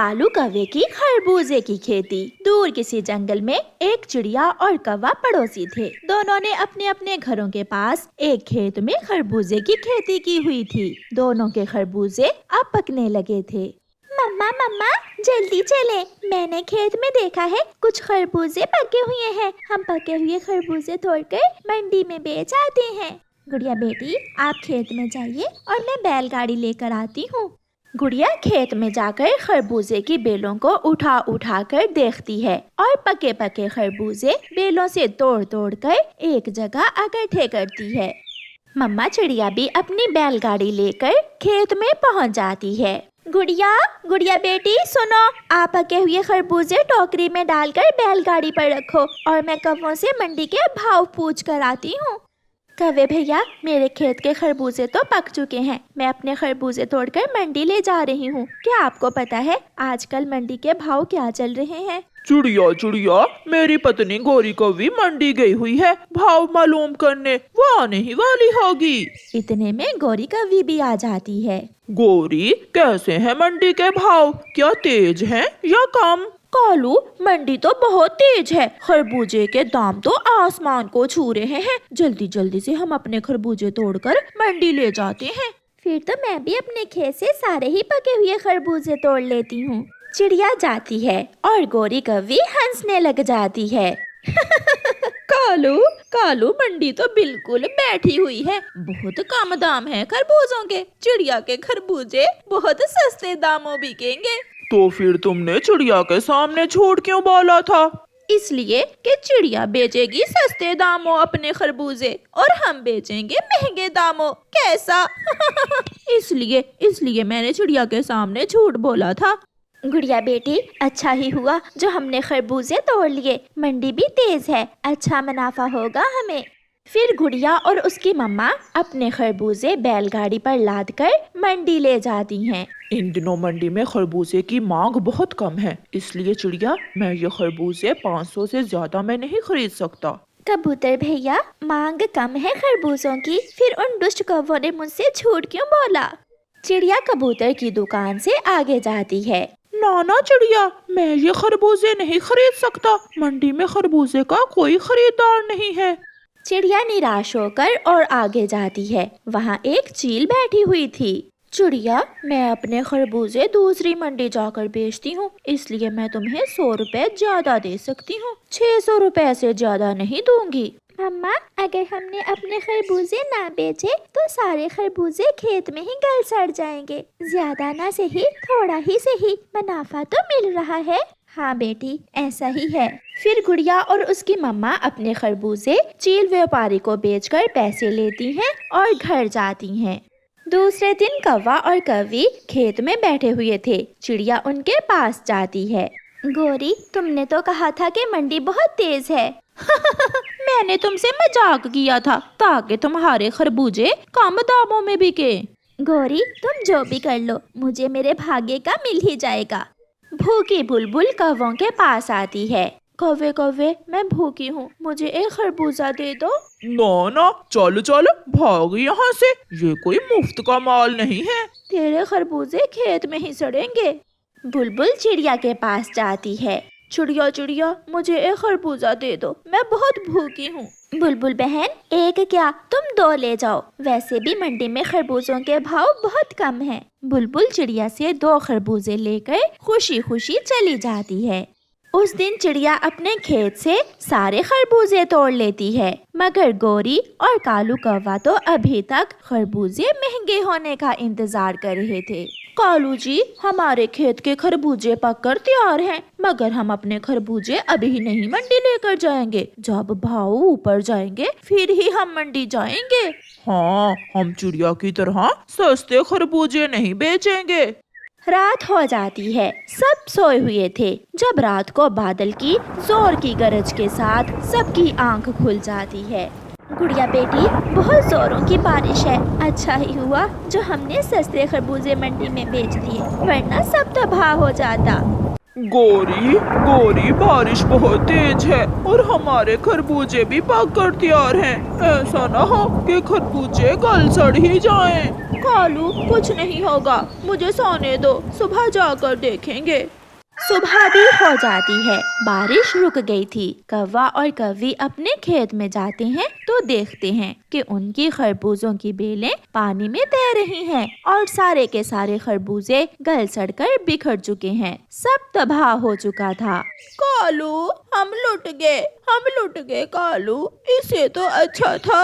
कालू कौवे की खरबूजे की खेती। दूर किसी जंगल में एक चिड़िया और कौवा पड़ोसी थे। दोनों ने अपने अपने घरों के पास एक खेत में खरबूजे की खेती की हुई थी। दोनों के खरबूजे अब पकने लगे थे। मम्मा मम्मा जल्दी चले, मैंने खेत में देखा है कुछ खरबूजे पके हुए हैं। हम पके हुए खरबूजे तोड़कर मंडी में बेच आते हैं। गुड़िया बेटी, आप खेत में जाइए और मैं बैलगाड़ी लेकर आती हूँ। गुड़िया खेत में जाकर खरबूजे की बेलों को उठा उठा कर देखती है और पके पके खरबूजे बेलों से तोड़ तोड़ कर एक जगह इकट्ठे करती है। मम्मा चिड़िया भी अपनी बैलगाड़ी लेकर खेत में पहुंच जाती है। गुड़िया गुड़िया बेटी सुनो, आप पके हुए खरबूजे टोकरी में डालकर बैलगाड़ी पर रखो और मैं कौवों से मंडी के भाव पूछ कर आती हूँ। कौवे भैया, मेरे खेत के खरबूजे तो पक चुके हैं। मैं अपने खरबूजे तोड़कर मंडी ले जा रही हूँ। क्या आपको पता है आजकल मंडी के भाव क्या चल रहे हैं? चिड़िया चिड़िया, मेरी पत्नी गोरी कौवी मंडी गई हुई है भाव मालूम करने, वो आने ही वाली होगी। इतने में गोरी कौवी भी आ जाती है। गोरी, कैसे हैं मंडी के भाव? क्या तेज हैं या कम? कालू, मंडी तो बहुत तेज है। खरबूजे के दाम तो आसमान को छू रहे हैं। जल्दी जल्दी से हम अपने खरबूजे तोड़कर मंडी ले जाते हैं। फिर तो मैं भी अपने खेत से सारे ही पके हुए खरबूजे तोड़ लेती हूँ। चिड़िया जाती है और गोरी कौवी हंसने लग जाती है। कालू कालू, मंडी तो बिल्कुल बैठी हुई है। बहुत कम दाम है खरबूजों के। चिड़िया के खरबूजे बहुत सस्ते दामों बिकेंगे। तो फिर तुमने चिड़िया के सामने झूठ क्यों बोला था? इसलिए कि चिड़िया बेचेगी सस्ते दामों अपने खरबूजे और हम बेचेंगे महंगे दामों। कैसा? इसलिए मैंने चिड़िया के सामने झूठ बोला था। गुड़िया बेटी, अच्छा ही हुआ जो हमने खरबूजे तोड़ लिए। मंडी भी तेज है, अच्छा मुनाफा होगा हमें। फिर गुड़िया और उसकी मम्मा अपने खरबूजे बैलगाड़ी पर लादकर मंडी ले जाती हैं। इन दिनों मंडी में खरबूजे की मांग बहुत कम है, इसलिए चिड़िया, मैं ये खरबूजे 500 से ज्यादा मैं नहीं खरीद सकता। कबूतर भैया, मांग कम है खरबूजों की, फिर उन दुष्ट कौवों ने मुझसे झूठ क्यों बोला? चिड़िया कबूतर की दुकान से आगे जाती है। ना चिड़िया, मैं ये खरबूजे नहीं खरीद सकता। मंडी में खरबूजे का कोई खरीदार नहीं है। चिड़िया निराश होकर और आगे जाती है। वहाँ एक चील बैठी हुई थी। चिड़िया, मैं अपने खरबूजे दूसरी मंडी जाकर बेचती हूँ, इसलिए मैं तुम्हें 100 रुपए ज्यादा दे सकती हूँ। 600 रुपए से ज्यादा नहीं दूंगी। मम्मा, अगर हमने अपने खरबूजे ना बेचे तो सारे खरबूजे खेत में ही गल सड़ जाएंगे। ज्यादा ना सही, थोड़ा ही सही, मुनाफा तो मिल रहा है। हाँ बेटी, ऐसा ही है। फिर गुड़िया और उसकी मम्मा अपने खरबूजे चील व्यापारी को बेचकर पैसे लेती हैं और घर जाती हैं। दूसरे दिन कौवा और कौवी खेत में बैठे हुए थे। चिड़िया उनके पास जाती है। गोरी, तुमने तो कहा था कि मंडी बहुत तेज है। मैंने तुमसे मजाक किया था ताकि तुम्हारे खरबूजे कम दामों में बिके। गोरी, तुम जो भी कर लो, मुझे मेरे भाग्य का मिल ही जाएगा। भूखी बुलबुल कौवों के पास आती है। कौवे कौवे, मैं भूखी हूँ, मुझे एक खरबूजा दे दो। ना, चल चल भाग यहाँ से, ये कोई मुफ्त का माल नहीं है। तेरे खरबूजे खेत में ही सड़ेंगे। बुलबुल चिड़िया के पास जाती है। चिड़िया, मुझे एक खरबूजा दे दो, मैं बहुत भूखी हूँ। बुलबुल बहन, एक क्या, तुम 2 ले जाओ। वैसे भी मंडी में खरबूजों के भाव बहुत कम हैं। बुलबुल चिड़िया से 2 खरबूजे लेकर खुशी खुशी चली जाती है। उस दिन चिड़िया अपने खेत से सारे खरबूजे तोड़ लेती है, मगर गोरी और कालू कौवा तो अभी तक खरबूजे महंगे होने का इंतजार कर रहे थे। कालू जी, हमारे खेत के खरबूजे पककर तैयार हैं, मगर हम अपने खरबूजे अभी नहीं मंडी लेकर जाएंगे। जब भाव ऊपर जाएंगे फिर ही हम मंडी जाएंगे। हाँ, हम चिड़िया की तरह सस्ते खरबूजे नहीं बेचेंगे। रात हो जाती है। सब सोए हुए थे। जब रात को बादल की जोर की गरज के साथ सबकी आंख खुल जाती है। गुड़िया बेटी, बहुत जोरों की बारिश है। अच्छा ही हुआ जो हमने सस्ते खरबूजे मंडी में बेच दिए, वरना सब तबाह हो जाता। गोरी, बारिश बहुत तेज है और हमारे खरबूजे भी पक कर तैयार हैं। ऐसा ना हो कि खरबूजे गल सड़ ही जाएं। कालू, कुछ नहीं होगा, मुझे सोने दो, सुबह जाकर देखेंगे। सुबह भी हो जाती है। बारिश रुक गई थी। कौवा और कौवी अपने खेत में जाते हैं तो देखते हैं कि उनकी खरबूजों की बेलें पानी में तैर रही हैं और सारे के सारे खरबूजे गल सड़कर बिखर चुके हैं। सब तबाह हो चुका था। कालू, हम लुट गए कालू। इसे तो अच्छा था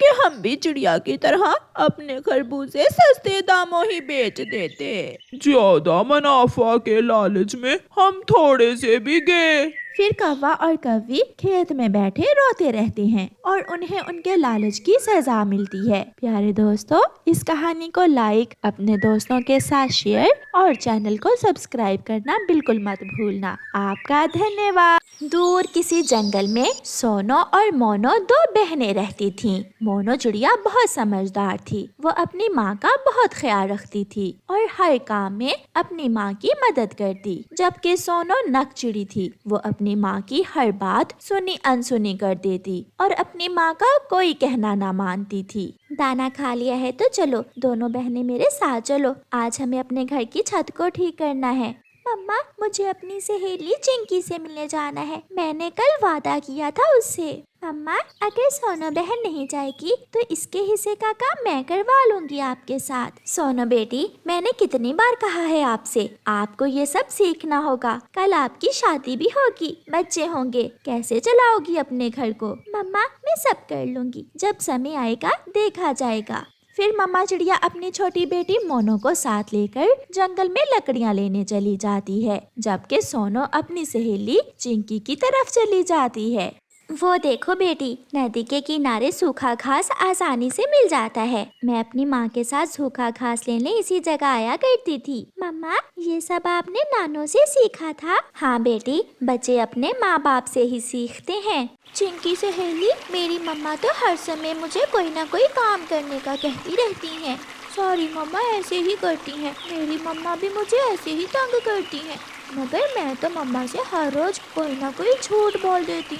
कि हम भी चिड़िया की तरह अपने खरबूजे सस्ते दामों ही बेच देते। ज्यादा मुनाफा के लालच में हम थोड़े से भी गए। फिर कौवा और कौवी खेत में बैठे रोते रहते हैं और उन्हें उनके लालच की सजा मिलती है। प्यारे दोस्तों, इस कहानी को लाइक, अपने दोस्तों के साथ शेयर और चैनल को सब्सक्राइब करना बिल्कुल मत भूलना। आपका धन्यवाद। दूर किसी जंगल में सोनो और मोनो दो बहनें रहती थीं। मोनो चिड़िया बहुत समझदार थी। वो अपनी माँ का बहुत ख्याल रखती थी और हर काम में अपनी माँ की मदद करती। जबकि सोनो नक चिड़ी थी। वो अपनी माँ की हर बात सुनी अनसुनी कर देती और अपनी माँ का कोई कहना ना मानती थी। दाना खा लिया है तो चलो, दोनों बहनें मेरे साथ चलो, आज हमें अपने घर की छत को ठीक करना है। मम्मा, मुझे अपनी सहेली चिंकी से मिलने जाना है, मैंने कल वादा किया था उससे। मम्मा, अगर सोनो बहन नहीं जाएगी तो इसके हिस्से का काम मैं करवा लूंगी आपके साथ। सोनो बेटी, मैंने कितनी बार कहा है आपसे, आपको ये सब सीखना होगा। कल आपकी शादी भी होगी, बच्चे होंगे, कैसे चलाओगी अपने घर को? मम्मा, मैं सब कर लूंगी, जब समय आएगा देखा जाएगा। फिर मम्मा चिड़िया अपनी छोटी बेटी मोनो को साथ लेकर जंगल में लकड़ियाँ लेने चली जाती है, जबकि सोनो अपनी सहेली चिंकी की तरफ चली जाती है। वो देखो बेटी, नदी के किनारे सूखा घास आसानी से मिल जाता है। मैं अपनी माँ के साथ सूखा घास लेने इसी जगह आया करती थी। मम्मा, ये सब आपने नानों से सीखा था? हाँ बेटी, बच्चे अपने माँ बाप से ही सीखते हैं। चिंकी सहेली, मेरी मम्मा तो हर समय मुझे कोई ना कोई काम करने का कहती रहती हैं। सॉरी मम्मा, ऐसे ही करती हैं। मेरी मम्मा भी मुझे ऐसे ही तंग करती हैं, मगर मैं तो मम्मा से हर रोज कोई ना कोई झूठ बोल देती।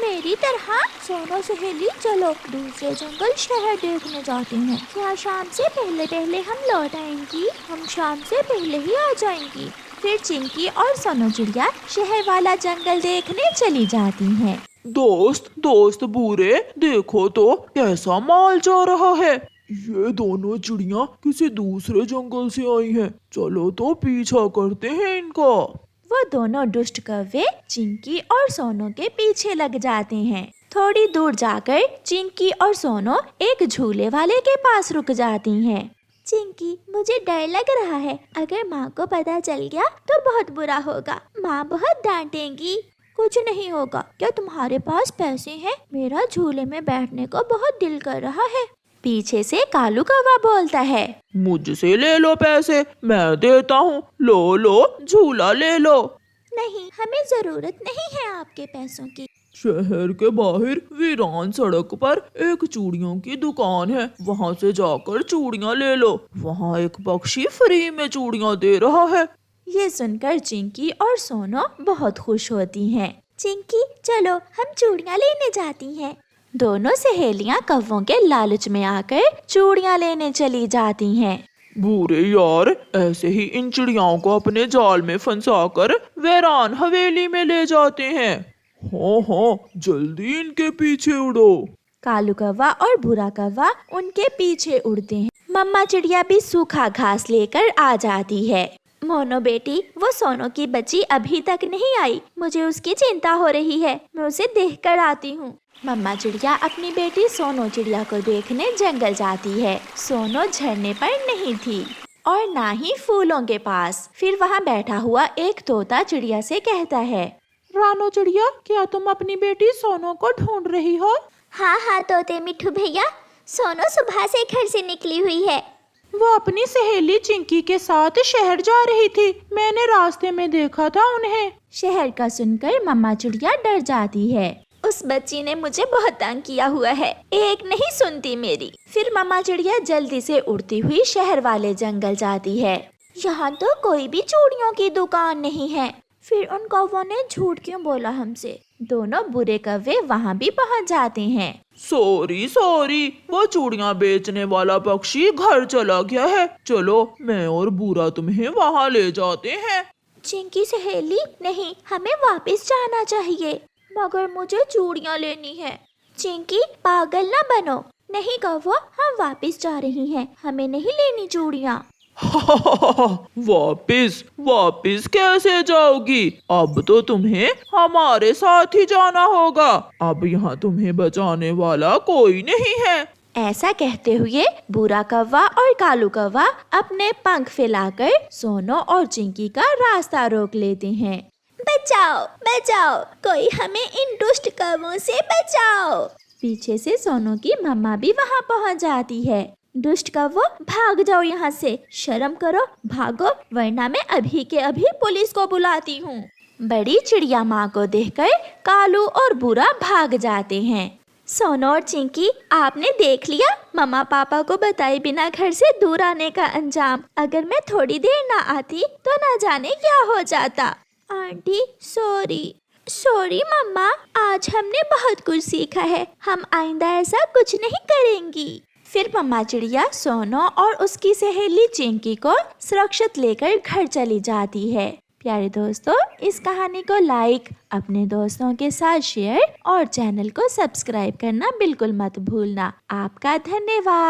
मेरी तरह। सोनो सहेली, चलो दूसरे जंगल शहर देखने जाते हैं। क्या शाम से पहले हम लौट आएंगी? हम शाम से पहले ही आ जाएंगी। फिर चिंकी और सोनो चिड़िया शहर वाला जंगल देखने चली जाती हैं। दोस्त बूरे, देखो तो कैसा माल जा रहा है। ये दोनों चिड़िया किसी दूसरे जंगल से आई हैं। चलो तो पीछा करते हैं इनका। वो दोनों दुष्ट कौवे चिंकी और सोनो के पीछे लग जाते हैं। थोड़ी दूर जाकर चिंकी और सोनो एक झूले वाले के पास रुक जाती हैं। चिंकी, मुझे डर लग रहा है, अगर माँ को पता चल गया तो बहुत बुरा होगा, माँ बहुत डांटेंगी। कुछ नहीं होगा, क्या तुम्हारे पास पैसे हैं? मेरा झूले में बैठने को बहुत दिल कर रहा है। पीछे से कालू कौवा बोलता है, मुझसे ले लो पैसे, मैं देता हूँ। लो झूला ले लो। नहीं, हमें जरूरत नहीं है आपके पैसों की। शहर के बाहर वीरान सड़क पर एक चूड़ियों की दुकान है, वहाँ से जाकर चूड़ियाँ ले लो। वहाँ एक पक्षी फ्री में चूड़ियाँ दे रहा है। ये सुनकर चिंकी और सोनो बहुत खुश होती हैं। चिंकी, चलो हम चूड़ियाँ लेने जाती हैं। दोनों सहेलियाँ कौवों के लालच में आकर चूड़ियाँ लेने चली जाती हैं। बुरे यार, ऐसे ही इन चिड़ियाओं को अपने जाल में फंसाकर वीरान हवेली में ले जाते हैं। हाँ, जल्दी इनके पीछे उड़ो। कालू कौवा और भूरा कौवा उनके पीछे उड़ते हैं। मम्मा चिड़िया भी सूखा घास लेकर आ जाती है। मोनो बेटी, वो सोनो की बच्ची अभी तक नहीं आई, मुझे उसकी चिंता हो रही है, मैं उसे देखकर आती हूँ। मम्मा चिड़िया अपनी बेटी सोनो चिड़िया को देखने जंगल जाती है। सोनो झरने पर नहीं थी और ना ही फूलों के पास। फिर वहाँ बैठा हुआ एक तोता चिड़िया से कहता है, रानो चिड़िया, क्या तुम अपनी बेटी सोनो को ढूंढ रही हो? हाँ तोते मिट्ठू भैया, सोनो सुबह से घर से निकली हुई है। वो अपनी सहेली चिंकी के साथ शहर जा रही थी, मैंने रास्ते में देखा था उन्हें। शहर का सुनकर मम्मा चिड़िया डर जाती है। उस बच्ची ने मुझे बहुत तंग किया हुआ है, एक नहीं सुनती मेरी। फिर मम्मा चिड़िया जल्दी से उड़ती हुई शहर वाले जंगल जाती है। यहाँ तो कोई भी चूड़ियों की दुकान नहीं है। फिर उन कौवों ने झूठ क्यों बोला हमसे? दोनों बुरे कौवे वहाँ भी पहुँच जाते हैं। सॉरी सॉरी, वो चूड़ियाँ बेचने वाला पक्षी घर चला गया है। चलो मैं और बुरा तुम्हें वहाँ ले जाते हैं। चिंकी सहेली, नहीं, हमें वापस जाना चाहिए। मगर मुझे चूड़ियाँ लेनी है। चिंकी, पागल ना बनो। नहीं कौवा, हम वापस जा रही हैं, हमें नहीं लेनी चूड़ियाँ। वापिस वापिस कैसे जाओगी? अब तो तुम्हें हमारे साथ ही जाना होगा। अब यहाँ तुम्हें बचाने वाला कोई नहीं है। ऐसा कहते हुए बुरा कौवा और कालू कौवा अपने पंख फैलाकर सोनो और चिंकी का रास्ता रोक लेते हैं। बचाओ बचाओ, कोई हमें इन दुष्ट कौवों से बचाओ। पीछे से सोनू की मम्मा भी वहाँ पहुँच जाती है। दुष्ट कौवो, भाग जाओ यहाँ से, शर्म करो, भागो, वरना मैं अभी के अभी पुलिस को बुलाती हूँ। बड़ी चिड़िया माँ को देखकर कालू और बुरा भाग जाते हैं। सोनो और चिंकी, आपने देख लिया मम्मा पापा को बताए बिना घर से दूर आने का अंजाम। अगर मैं थोड़ी देर ना आती तो ना जाने क्या हो जाता। आंटी सॉरी मम्मा, आज हमने बहुत कुछ सीखा है, हम आइंदा ऐसा कुछ नहीं करेंगी। फिर मम्मा चिड़िया सोनो और उसकी सहेली चिंकी को सुरक्षित लेकर घर चली जाती है। प्यारे दोस्तों, इस कहानी को लाइक, अपने दोस्तों के साथ शेयर और चैनल को सब्सक्राइब करना बिल्कुल मत भूलना। आपका धन्यवाद।